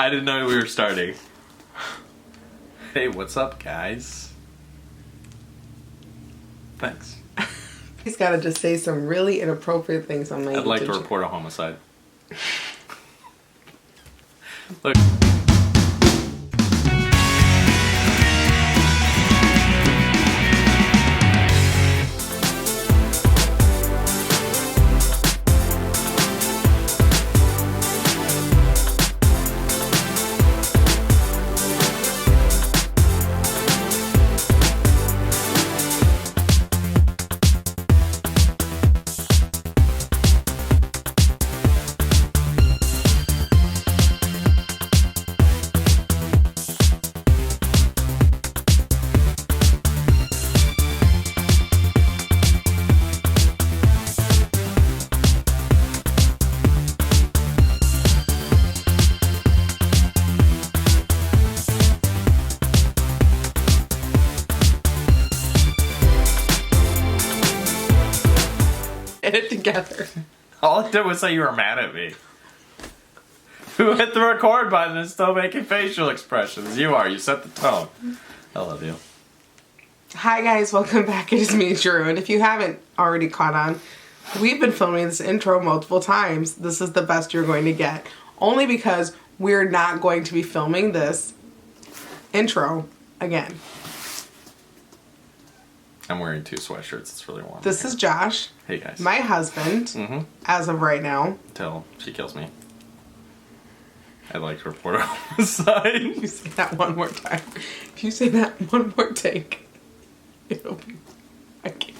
I didn't know we were starting. Hey, what's up, guys? Thanks. He's got to just say some really inappropriate things on my I'd like to YouTube report a homicide. Look. it together. All I did was say you were mad at me. Who hit the record button and still making facial expressions? You are. You set the tone. I love you. Hi guys, welcome back. It is me, Drew, and if you haven't already caught on, we've been filming this intro multiple times. This is the best you're going to get. Only because we're not going to be filming this intro again. I'm wearing 2 sweatshirts. It's really warm. This is Josh. Hey guys. My husband, as of right now. Till she kills me. I'd like to report a homicide. If you say that one more time. If you say that one more take, it'll be... I can't.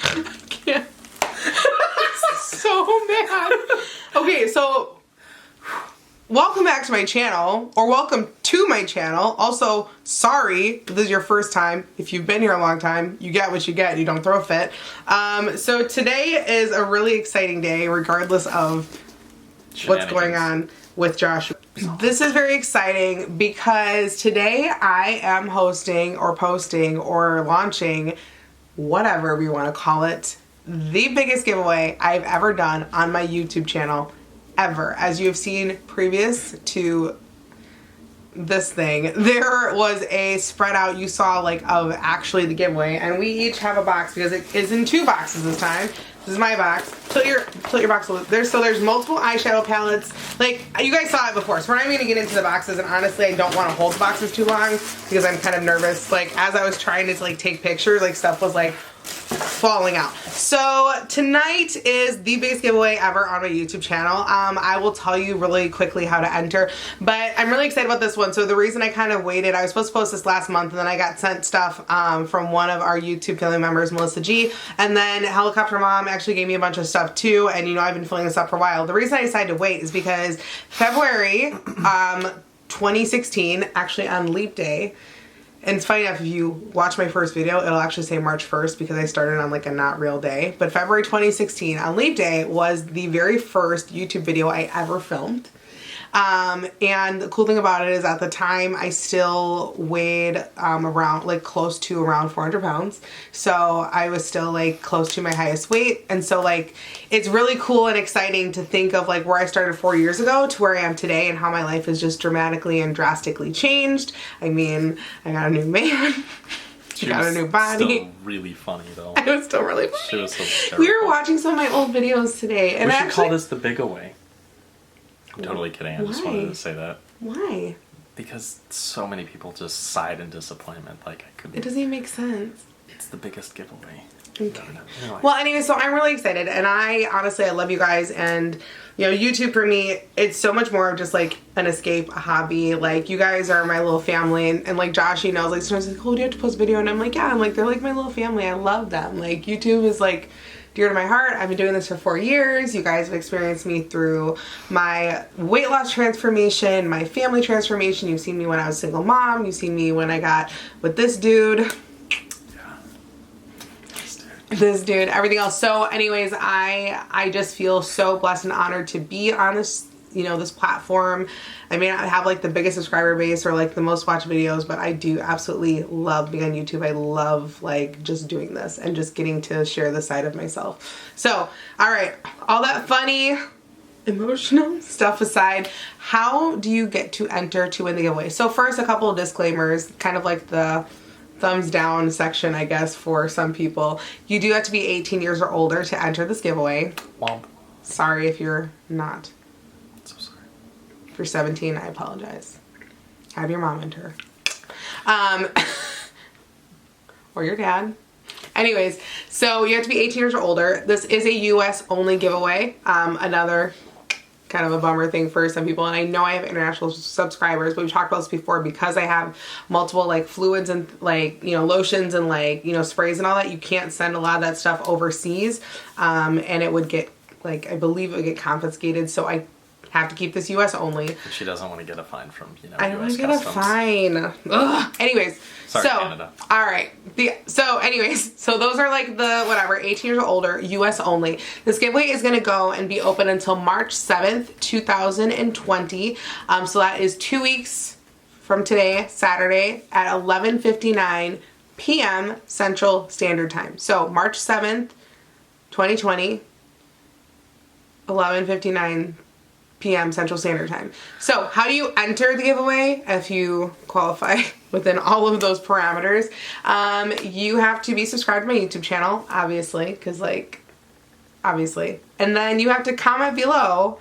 I can't. I'm so mad. Okay, so... welcome back to my channel, or welcome to my channel. Also, sorry if this is your first time. If you've been here a long time, you get what you get. You don't throw a fit. So today is a really exciting day, regardless of what's going on with Josh. This is very exciting because today I am hosting or posting or launching, whatever we want to call it, the biggest giveaway I've ever done on my YouTube channel ever. As you have seen previous to this thing, there was a spread out you saw like of actually the giveaway, and we each have a box because it is in 2 boxes this time. This is my box. Tilt your box. There's multiple eyeshadow palettes. Like, you guys saw it before, so we're not even gonna get into the boxes, and honestly I don't want to hold the boxes too long because I'm kind of nervous. Like, as I was trying to like take pictures, like stuff was like falling out. So tonight is the biggest giveaway ever on my YouTube channel. I will tell you really quickly how to enter, but I'm really excited about this one. So the reason I kind of waited, I was supposed to post this last month, and then I got sent stuff from one of our YouTube family members, Melissa G, and then Helicopter Mom actually gave me a bunch of stuff too, and you know I've been filling this up for a while. The reason I decided to wait is because February 2016, actually on Leap Day, and it's funny enough, if you watch my first video, it'll actually say March 1st because I started on like a not real day. But February 2016 on Leap Day was the very first YouTube video I ever filmed. And the cool thing about it is at the time I still weighed around like close to around 400 pounds. So I was still like close to my highest weight. And so like it's really cool and exciting to think of like where I started 4 years ago to where I am today and how my life has just dramatically and drastically changed. I mean, I got a new man. She got a new body. Still really funny though. It was still really funny. She was so hysterical. We were watching some of my old videos today, and we should actually call this the big away. I'm totally kidding. I just wanted to say that. Why? Because so many people just sighed in disappointment. Like I couldn't. It doesn't even make sense. It's the biggest giveaway. Okay. Anyway. Well, anyway, so I'm really excited, and I honestly love you guys, and you know, YouTube for me, it's so much more of just like an escape, a hobby. Like, you guys are my little family, and like Josh, you know, like sometimes he's like, oh, do you have to post a video? And I'm like, yeah, I'm like, they're like my little family. I love them. Like, YouTube is like dear to my heart. I've been doing this for 4 years. You guys have experienced me through my weight loss transformation, my family transformation. You've seen me when I was a single mom. You've seen me when I got with this dude. This dude, everything else. So anyways, I just feel so blessed and honored to be on this, you know, this platform. I may not have like the biggest subscriber base or like the most watched videos, but I do absolutely love being on YouTube. I love like just doing this and just getting to share this side of myself. So, all right, all that funny emotional stuff aside, how do you get to enter to win the giveaway? So first, a couple of disclaimers, kind of like the thumbs down section, I guess, for some people. You do have to be 18 years or older to enter this giveaway. Womp. Sorry if you're not. So sorry. If you're 17, I apologize. Have your mom enter. Or your dad. Anyways, so you have to be 18 years or older. This is a US only giveaway. Another kind of a bummer thing for some people, and I know I have international subscribers, but we've talked about this before, because I have multiple like fluids and like, you know, lotions and like, you know, sprays and all that. You can't send a lot of that stuff overseas, and it would get like, I believe it would get confiscated, so I have to keep this US only. She doesn't want to get a fine from, you know, I don't want US to get a fine. Ugh. Anyways, Sorry, Canada. All right. So those are like the whatever, 18 years or older, US only. This giveaway is going to go and be open until March 7th, 2020. So that is 2 weeks from today, Saturday at 11:59 p.m. Central Standard Time. So March 7th, 2020, 11:59 p.m. Central Standard Time. So how do you enter the giveaway if you qualify within all of those parameters? You have to be subscribed to my YouTube channel, obviously, because like, obviously. And then you have to comment below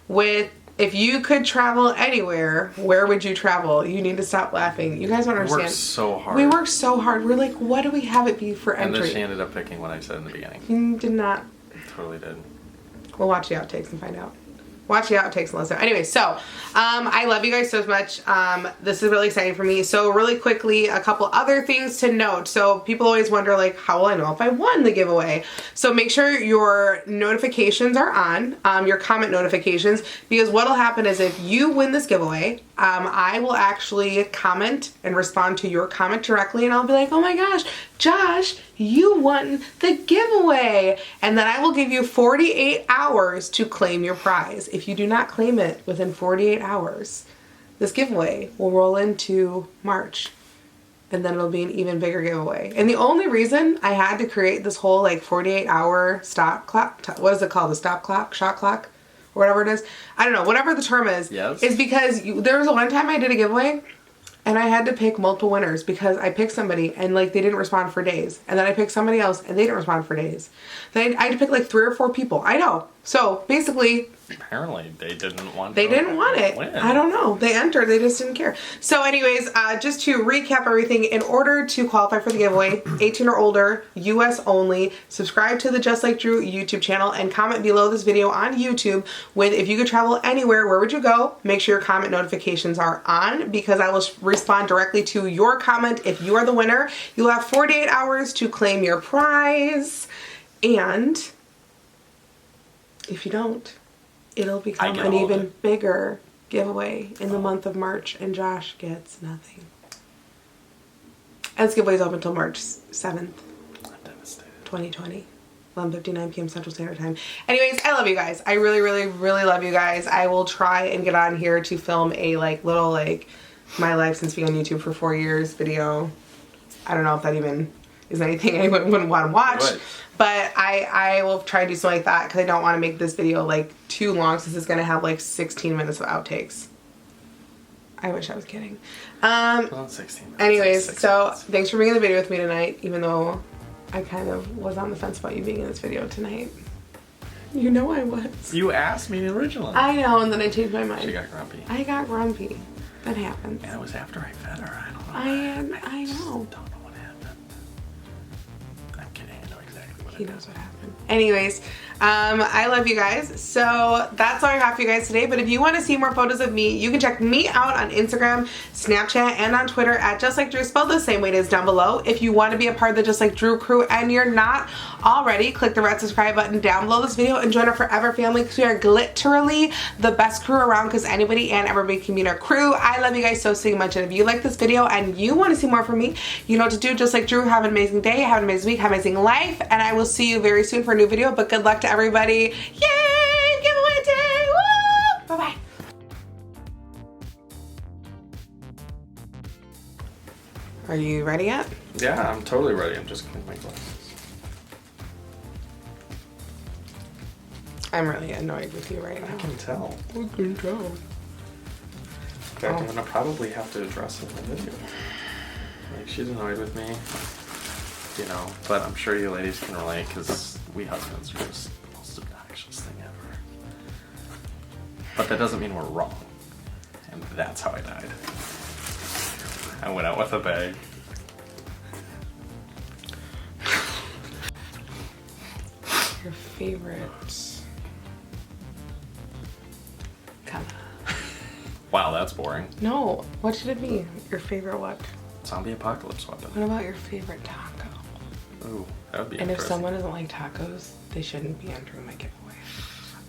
with, if you could travel anywhere, where would you travel? You need to stop laughing. You guys don't understand. We worked so hard. We worked so hard. We're like, what do we have it be for And entry? then she ended up picking what I said in the beginning. You did not. Totally did. We'll watch the outtakes and find out. Watch the outtakes and listen. Anyway, so I love you guys so much. This is really exciting for me. So really quickly, a couple other things to note. So people always wonder, like, how will I know if I won the giveaway? So make sure your notifications are on, your comment notifications, because what'll happen is if you win this giveaway, I will actually comment and respond to your comment directly, and I'll be like, oh my gosh, Josh, you won the giveaway. And then I will give you 48 hours to claim your prize. If you do not claim it within 48 hours, this giveaway will roll into March. And then it'll be an even bigger giveaway. And the only reason I had to create this whole like 48 hour stop clock, what is it called? The stop clock, shot clock, or whatever it is. I don't know, whatever the term is, yes, is because there was one time I did a giveaway and I had to pick multiple winners because I picked somebody and like they didn't respond for days. And then I picked somebody else and they didn't respond for days. Then I had to pick like 3 or 4 people. I know. So basically, apparently they didn't want it. Win. I don't know. They entered. They just didn't care. So anyways, just to recap everything, in order to qualify for the giveaway, 18 or older, US only, subscribe to the Just Like Drew YouTube channel and comment below this video on YouTube with, if you could travel anywhere, where would you go? Make sure your comment notifications are on, because I will respond directly to your comment. If you are the winner, you'll have 48 hours to claim your prize. And if you don't, it'll become an even bigger giveaway in the month of March, and Josh gets nothing. And this giveaway is open until March 7th, 2020, 11:59 p.m. Central Standard Time. Anyways, I love you guys. I really, really, really love you guys. I will try and get on here to film a like little like my life since being on YouTube for 4 years video. I don't know if that even is anything anyone wouldn't want to watch. But I will try to do something like that, because I don't want to make this video like too long, since it's going to have like 16 minutes of outtakes. I wish I was kidding. Well, 16 minutes. Anyways, so thanks for being in the video with me tonight, even though I kind of was on the fence about you being in this video tonight. You know I was. You asked me originally. I know, and then I changed my mind. She got grumpy. I got grumpy. That happens. And it was after I fed her. I don't know. I know. Don't know what happened. I'm kidding. I know exactly what He knows what happened. Anyways, I love you guys. So that's all I have for you guys today. But if you want to see more photos of me, you can check me out on Instagram, Snapchat, and on Twitter at Just Like Drew, spelled the same way it is down below. If you want to be a part of the Just Like Drew crew and you're not already, click the red subscribe button down below this video and join our forever family, because we are literally the best crew around, because anybody and everybody can be in our crew. I love you guys so much. And if you like this video and you want to see more from me, you know what to do. Just Like Drew, have an amazing day, have an amazing week, have an amazing life, and I will see you very soon for a new video. But good luck to everybody. Yay! Giveaway day! Woo! Bye-bye. Are you ready yet? Yeah, I'm totally ready. I'm just cleaning my glasses. I'm really annoyed with you right now. I can tell. I can tell. In fact, I'm gonna probably have to address it in the video. Like, she's annoyed with me, you know, but I'm sure you ladies can relate because we husbands are just the most obnoxious thing ever. But that doesn't mean we're wrong. And that's how I died. I went out with a bag. Your favorite color. Wow, that's boring. No, what should it be? Your favorite what? Zombie apocalypse weapon. What about your favorite taco? Ooh, that would be And if interesting. someone doesn't like tacos, they shouldn't be entering my giveaway.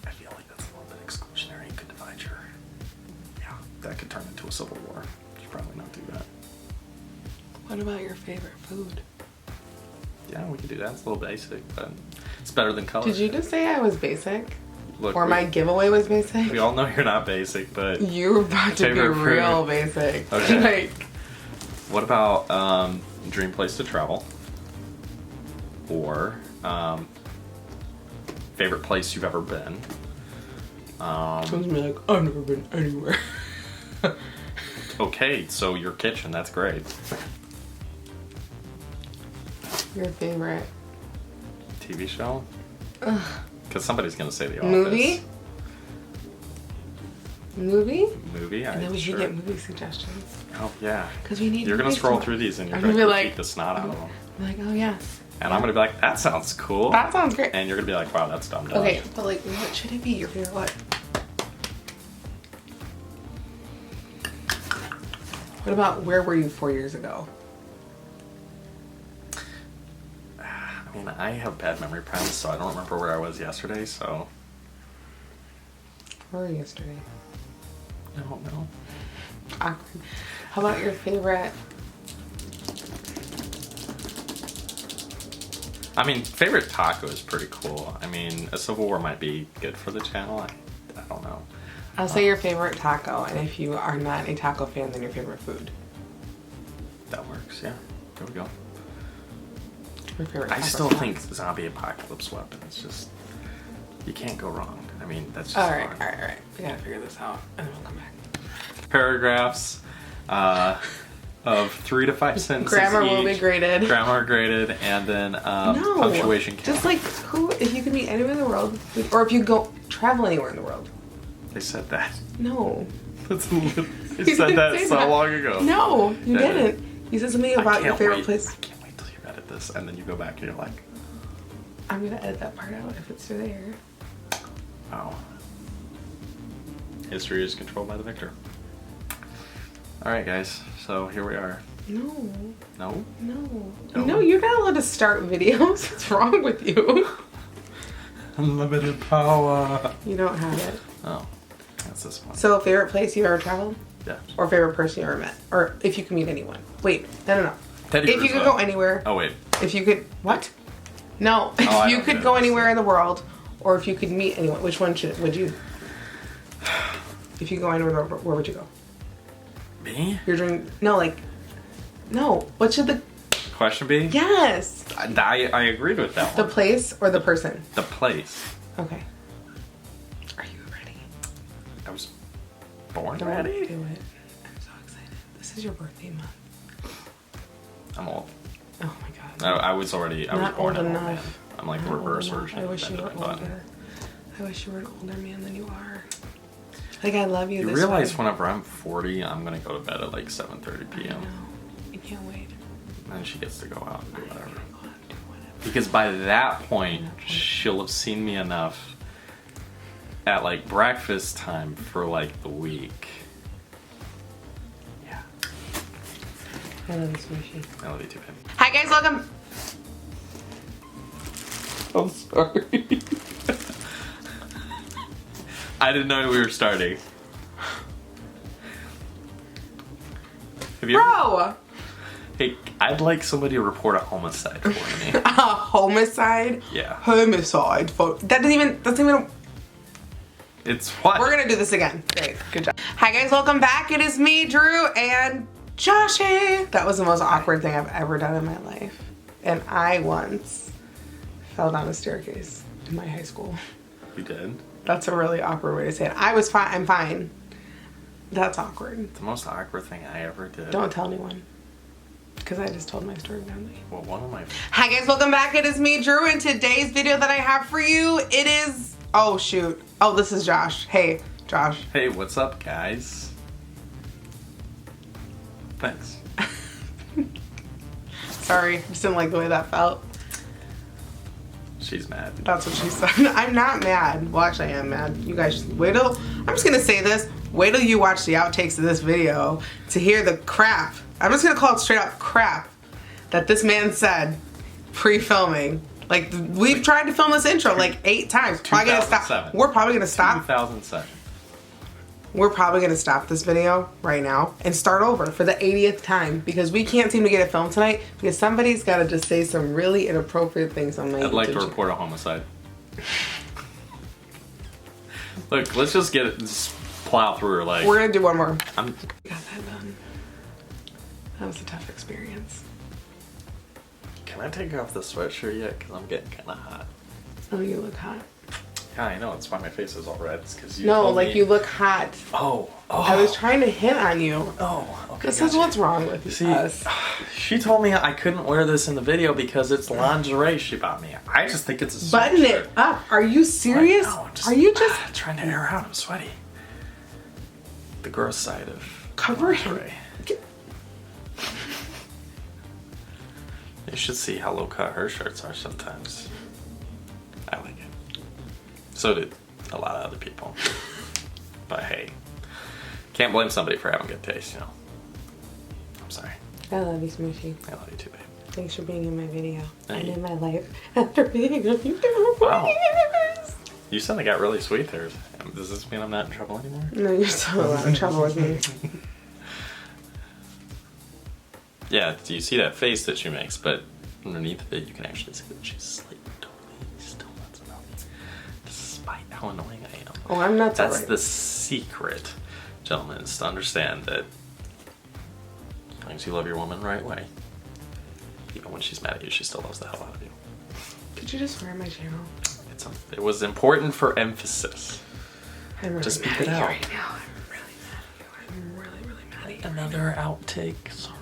I feel like that's a little bit exclusionary. It could divide your... Yeah, that could turn into a civil war. Should probably not do that. What about your favorite food? Yeah, we can do that. It's a little basic, but it's better than color. Did you just say I was basic? Look, Or my giveaway was basic? we all know you're not basic, but You're about to be Favorite food. real basic. Okay. Like, what about dream place to travel? Or favorite place you've ever been? someone's gonna be like, I've never been anywhere. Okay, so your kitchen, that's great. Your favorite TV show? Because somebody's gonna say The Office. movie? Movie? Movie? And then we sure. should get movie suggestions. Oh yeah. Because we need You're gonna movies scroll to- through these and you're I'm gonna gonna be critique like- the snot out of them. I'm like, oh yeah. And I'm gonna be like, that sounds cool. That sounds great. And you're gonna be like, wow, that's dumb. Okay, but like, what should it be? Your favorite what? What about where were you 4 years ago? I mean, I have bad memory problems, so I don't remember where I was yesterday, so Where were you yesterday? I don't know. Awkward. How about your favorite? I mean, favorite taco is pretty cool. I mean, a Civil War might be good for the channel. I don't know. I'll say your favorite taco, and if you are not a taco fan, then your favorite food. That works, yeah. There we go. Your favorite I taco still sauce. think zombie apocalypse weapon is just, you can't go wrong. I mean, that's just Alright, fun. alright. We gotta figure this out, and then we'll come back. Paragraphs of 3 to 5 sentences Grammar each. will be graded. Grammar graded, and then No. punctuation count. Just like who, if you could meet anyone in the world, or if you go travel anywhere in the world. They said that. No. They You said didn't that say so that. long ago. No, you Yeah, didn't. You said something I about your can't favorite wait. place. I can't wait till you edit this, and then you go back and you're like, I'm gonna edit that part out if it's there. oh. History is controlled by the victor. Alright, guys, so here we are. No. No? No. No. No, you're not allowed to start videos. What's wrong with you? Unlimited power. You don't have it. Oh, that's this one. So, favorite place you've ever traveled? Yeah. Or favorite person you ever met? Or if you could meet anyone. Wait, no. Teddy If you could Roosevelt. go anywhere. Oh, wait. If you could, what? No. If I you don't could get go it. anywhere in the world, or if you could meet anyone, which one would you? If you go anywhere, where would you go? Me? Your dream? No, like, no. What should the? Question B? Yes. I agreed with that The one. place or the person? The place. Okay. Are you ready? I was born Don't ready? do it. I'm so excited. This is your birthday month. I'm old. Oh my god. I was already, I was Not born old an old man. enough. I'm like Not old reverse enough. version. I of wish you were Benjamin Button. older. I wish you were an older man than you are. Like, I love you You this realize way. whenever I'm 40, I'm gonna go to bed at like 7:30 I p.m. know. I can't wait. And then she gets to go out and do whatever. Go out and do whatever. Because by that point, she'll have seen me enough at like breakfast time for like the week. Yeah. I love you, Smooshy. I love you too, baby. Hi guys, welcome. I'm sorry. I didn't know we were starting. Have you ever- Bro! Hey, I'd like somebody to report a homicide for me. A homicide? Yeah. Homicide. That doesn't even. It's what? We're gonna do this again. Great, good job. Hi guys, welcome back. It is me, Drew, and Joshy. That was the most awkward thing I've ever done in my life. And I once fell down a staircase in my high school. You did? That's a really awkward way to say it. I was fine. I'm fine. That's awkward. The most awkward thing I ever did. Don't tell anyone. Because I just told my story badly. Well, one of my... Hi guys, welcome back. It is me, Drew, and today's video that I have for you, it is... Oh, shoot. Oh, this is Josh. Hey, Josh. Hey, what's up, guys? Thanks. Sorry, just didn't like the way that felt. She's mad. That's what she said. I'm not mad. Well, actually, I am mad. You guys just wait till... I'm just going to say this. Wait till you watch the outtakes of this video to hear the crap. I'm just going to call it straight up crap that this man said pre-filming. Like, we've tried to film this intro like 8 times. Probably gonna stop. We're probably going to stop. 2007. We're probably going to stop this video right now and start over for the 80th time because we can't seem to get a film tonight because somebody's got to just say some really inappropriate things on my I'd like to YouTube. report a homicide. Look, let's just get it, just plow through her like... We're going to do one more. I'm... Got that done. That was a tough experience. Can I take off the sweatshirt yet? Because I'm getting kind of hot. Oh, you look hot. Yeah, I know. That's why my face is all red. It's because you No, told like me... you look hot. Oh. I was trying to hit on you. Oh, okay. This is what's wrong with us. She told me I couldn't wear this in the video because it's lingerie she bought me. I just think it's a Button sweatshirt. it up. Are you serious? No, Are you just trying to air out? I'm sweaty. The gross side of cover him? lingerie. You should see how low cut her shirts are sometimes. I like it. So did a lot of other people. But hey, can't blame somebody for having good taste, you know. I'm sorry. I love you, Smooshy. I love you too, babe. Thanks for being in my video Thank and you. in my life after being on YouTube. Wow. You suddenly got really sweet there. Does this mean I'm not in trouble anymore? No, you're still a lot of trouble with me. Yeah, do you see that face that she makes? But underneath it, you can actually see that she's like totally still nuts about me, despite how annoying I am. Oh, I'm nuts. That's right. the secret, gentlemen, is to understand that as long as you love your woman the right way, even when she's mad at you, she still loves the hell out of you. Could you just wear my channel? It was important for emphasis. I'm really Just mad speak it at you out. right now. I'm really mad at you. I'm really, really mad at you. Another outtake. Sorry.